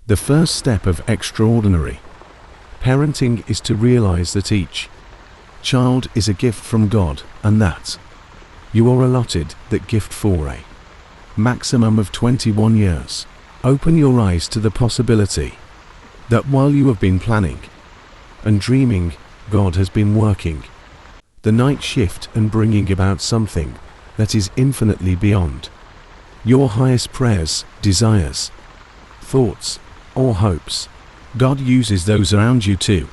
The first step of extraordinary parenting is to realize that each child is a gift from God, and that you are allotted that gift for a maximum of 21 years. Open your eyes to the possibility that while you have been planning and dreaming, God has been working the night shift and bringing about something that is infinitely beyond your highest prayers, desires, thoughts, or hopes. God uses those around you to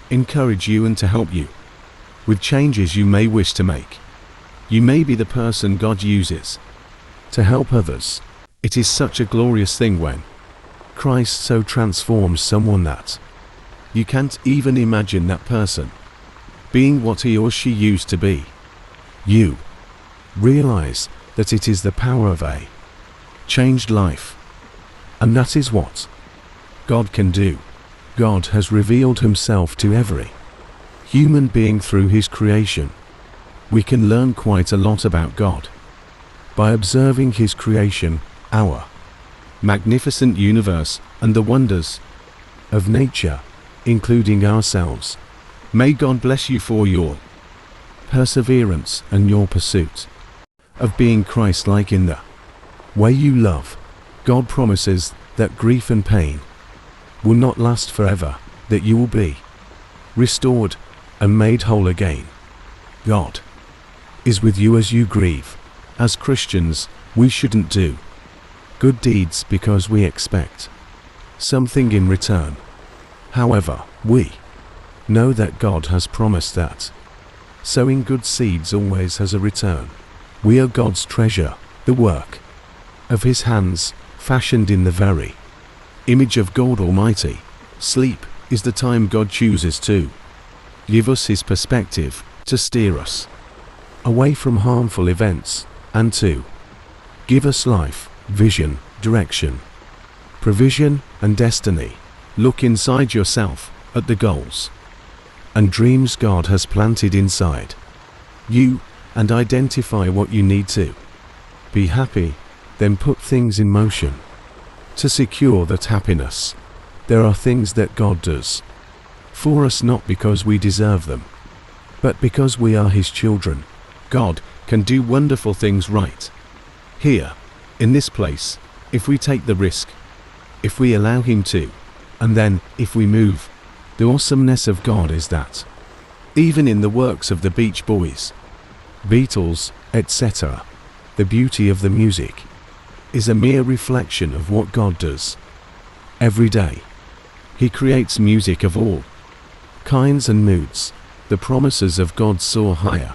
encourage you and to help you with changes you may wish to make. You may be the person God uses to help others. It is such a glorious thing when Christ so transforms someone that you can't even imagine that person being what he or she used to be. You realize that it is the power of a changed life, and that is what God can do. God has revealed himself to every human being through his creation. We can learn quite a lot about God by observing his creation, our magnificent universe, and the wonders of nature, including ourselves. May God bless you for your perseverance and your pursuit of being Christ-like in the way you love. God promises that grief and pain will not last forever, that you will be restored and made whole again. God is with you as you grieve. As Christians, we shouldn't do good deeds because we expect something in return. However, we know that God has promised that sowing good seeds always has a return. We are God's treasure, the work of his hands, fashioned in the very image of God Almighty. Sleep is the time God chooses to give us his perspective, to steer us away from harmful events, and to give us life, vision, direction, provision, and destiny. Look inside yourself at the goals and dreams God has planted inside you and identify what you need to be happy, then put things in motion to secure that happiness. There are things that God does for us not because we deserve them, but because we are his children. God can do wonderful things right here, in this place, if we take the risk, if we allow him to, and then, if we move. The awesomeness of God is that even in the works of the Beach Boys, Beatles, etc., the beauty of the music is a mere reflection of what God does every day. He creates music of all kinds and moods. The promises of God soar higher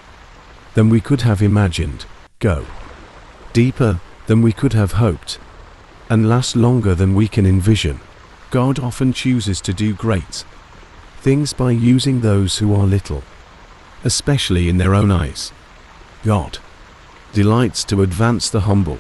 than we could have imagined, go deeper than we could have hoped, and last longer than we can envision. God often chooses to do great things by using those who are little, especially in their own eyes. God delights to advance the humble